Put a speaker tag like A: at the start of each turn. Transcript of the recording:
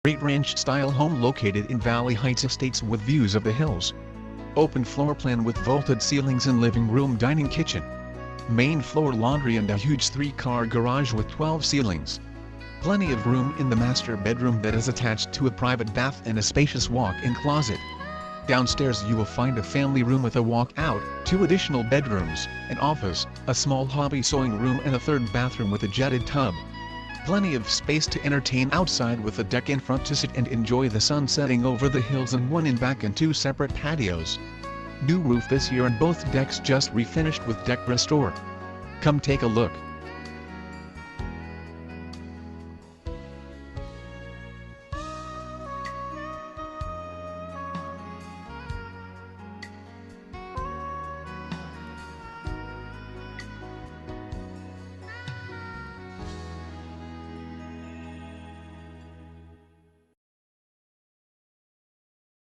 A: great ranch-style home located in Valley Heights Estates with views of the hills. Open floor plan with vaulted ceilings and living room dining kitchen. Main floor laundry and a huge 3-car garage with 12 ceilings. Plenty of room in the master bedroom that is attached to a private bath and a spacious walk-in closet. Downstairs you will find a family room with a walk-out, 2 additional bedrooms, an office, a small hobby sewing room and a 3rd bathroom with a jetted tub. Plenty of space to entertain outside with a deck in front to sit and enjoy the sun setting over the hills and 1 in back and 2 separate patios. New roof this year and both decks just refinished with deck restore. Come take a look.